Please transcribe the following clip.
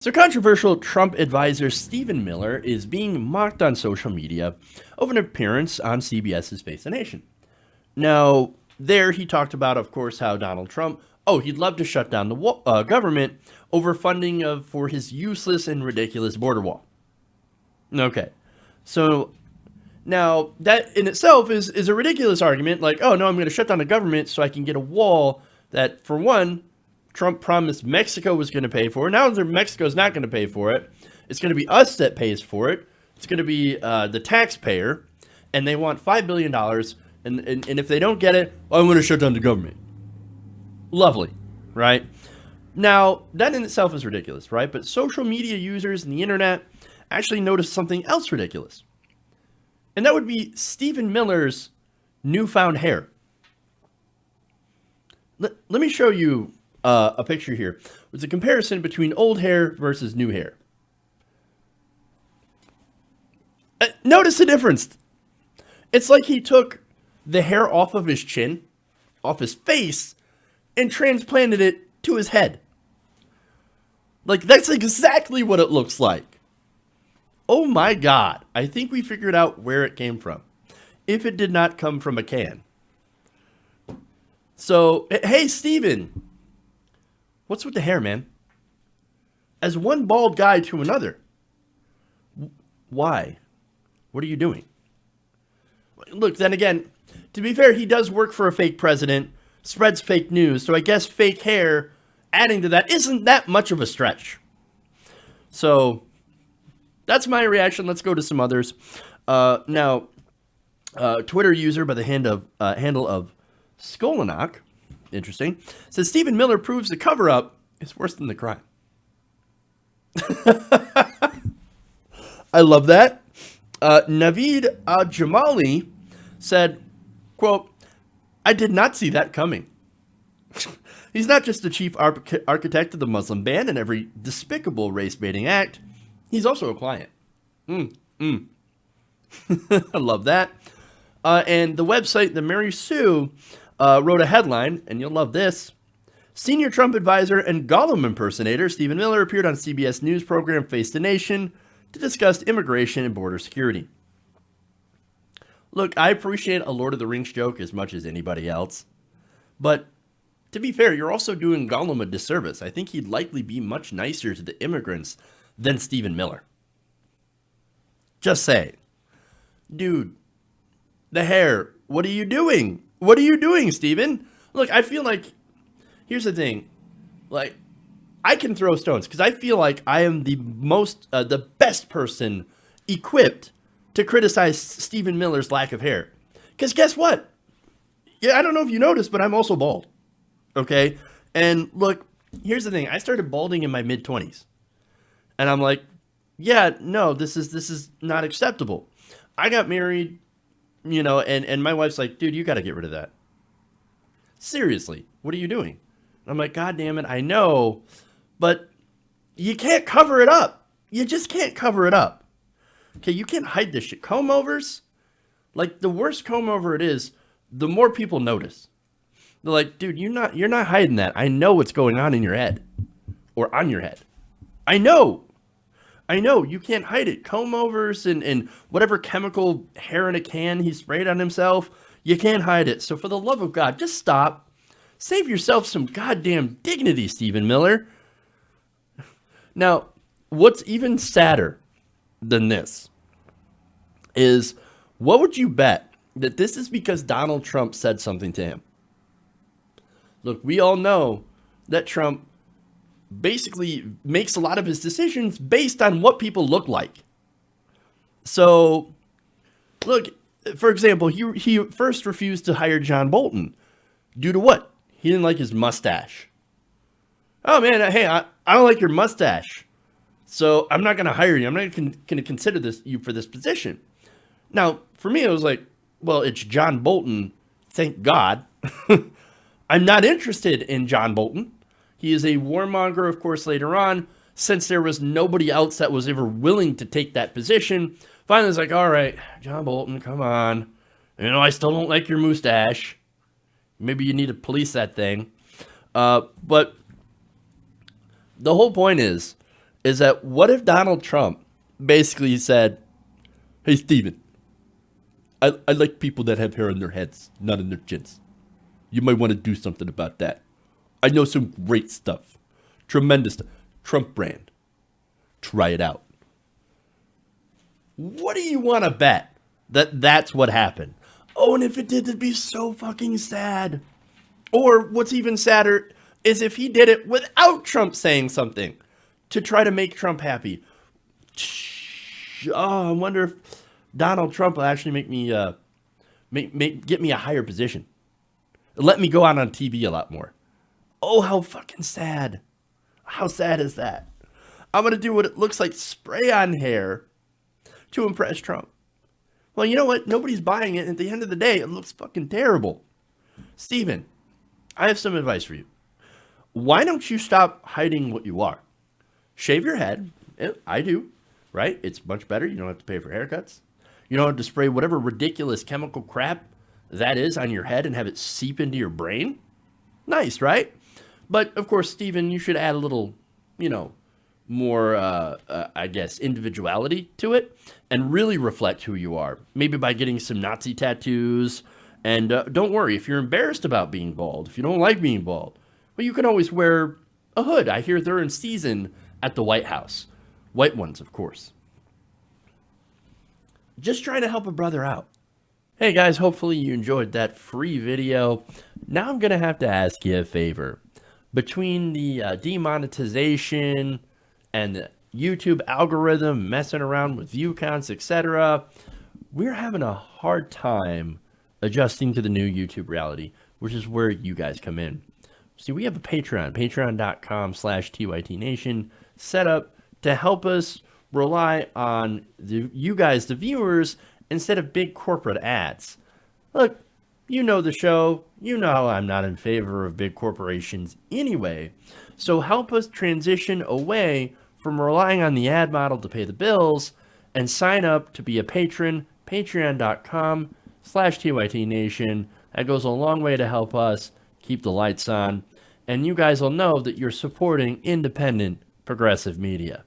So, controversial Trump advisor Stephen Miller is being mocked on social media over an appearance on CBS's Face the Nation. Now, there he talked about, of course, how Donald Trump, he'd love to shut down the government over funding for his useless and ridiculous border wall. Okay, so now that in itself is a ridiculous argument. Like, oh no, I'm going to shut down the government so I can get a wall that, for one, Trump promised Mexico was going to pay for. Now that Mexico's not going to pay for it, it's going to be us that pays for it. It's going to be the taxpayer, and they want $5 billion. And if they don't get it, I'm going to shut down the government. Lovely, right? Now, that in itself is ridiculous, right? But social media users and the internet actually noticed something else ridiculous. And that would be Stephen Miller's newfound hair. Let me show you a picture here. It's a comparison between old hair versus new hair. Notice the difference. It's like he took the hair off of his chin, off his face, and transplanted it to his head. Like, that's exactly what it looks like. Oh my God. I think we figured out where it came from. If it did not come from a can. So, hey, Steven. What's with the hair, man? As one bald guy to another. Why? What are you doing? Look, then again, to be fair, he does work for a fake president, spreads fake news, so I guess fake hair adding to that isn't that much of a stretch. So, that's my reaction. Let's go to some others. Now, Twitter user by the handle of Skolanok, interesting, says Stephen Miller proves the cover-up is worse than the crime. I love that. Naveed Jamali said, quote, I did not see that coming. He's not just the chief architect of the Muslim ban and every despicable race-baiting act. He's also a client. I love that. And the website, the Mary Sue, wrote a headline, and you'll love this. Senior Trump advisor and Gollum impersonator Stephen Miller appeared on CBS News program Face the Nation to discuss immigration and border security. Look, I appreciate a Lord of the Rings joke as much as anybody else. But to be fair, you're also doing Gollum a disservice. I think he'd likely be much nicer to the immigrants than Stephen Miller. Just say, dude, the hair, what are you doing? What are you doing, Stephen? Look, I feel like, here's the thing. Like, I can throw stones because I feel like I am the best person equipped to criticize Stephen Miller's lack of hair. Because guess what? Yeah, I don't know if you noticed, but I'm also bald. Okay? And look, here's the thing. I started balding in my mid-20s. And I'm like, yeah, no, this is not acceptable. I got married, and my wife's like, dude, you got to get rid of that. Seriously, what are you doing? And I'm like, God damn it, I know, but you can't cover it up. You just can't cover it up. Okay, you can't hide this shit. Comb overs, like the worse comb over it is, the more people notice. They're like, dude, you're not hiding that. I know what's going on in your head or on your head. I know, you can't hide it. Comb overs and whatever chemical hair in a can he sprayed on himself, you can't hide it. So for the love of God, just stop. Save yourself some goddamn dignity, Stephen Miller. Now, what's even sadder than this is, what would you bet that this is because Donald Trump said something to him? Look, we all know that Trump basically makes a lot of his decisions based on what people look like. So, look, for example, he first refused to hire John Bolton. Due to what? He didn't like his mustache. Oh man, hey, I don't like your mustache, so I'm not going to hire you. I'm not going to consider you for this position. Now, for me, it was like, well, it's John Bolton. Thank God. I'm not interested in John Bolton. He is a warmonger, of course, later on. Since there was nobody else that was ever willing to take that position, finally it's like, all right, John Bolton, come on. I still don't like your mustache. Maybe you need to police that thing. But the whole point is is that what if Donald Trump basically said, "Hey, Steven, I like people that have hair on their heads, not on their chins. You might want to do something about that. I know some great stuff. Tremendous stuff. Trump brand. Try it out." What do you want to bet that that's what happened? Oh, and if it did, it'd be so fucking sad. Or what's even sadder is if he did it without Trump saying something to try to make Trump happy. Oh, I wonder if Donald Trump will actually make me get me a higher position. Let me go out on TV a lot more. Oh, how fucking sad. How sad is that? I'm going to do what it looks like spray on hair to impress Trump. Well, you know what? Nobody's buying it. At the end of the day, it looks fucking terrible. Steven, I have some advice for you. Why don't you stop hiding what you are? Shave your head. I do, right? It's much better. You don't have to pay for haircuts. You don't have to spray whatever ridiculous chemical crap that is on your head and have it seep into your brain. Nice, right? But, of course, Steven, you should add a little, more, I guess, individuality to it and really reflect who you are. Maybe by getting some Nazi tattoos. And don't worry, if you're embarrassed about being bald, if you don't like being bald, well, you can always wear a hood. I hear they're in season at the White House. White ones, of course. Just trying to help a brother out. Hey guys, hopefully you enjoyed that free video. Now I'm going to have to ask you a favor. Between the demonetization and the YouTube algorithm messing around with view counts, etc., we're having a hard time adjusting to the new YouTube reality, which is where you guys come in. See, we have a Patreon, patreon.com/TYTNation, set up to help us rely on you guys, the viewers, instead of big corporate ads. Look, you know the show. You know I'm not in favor of big corporations anyway. So help us transition away from relying on the ad model to pay the bills and sign up to be a patron, patreon.com/TYTNation. That goes a long way to help us keep the lights on. And you guys will know that you're supporting independent progressive media.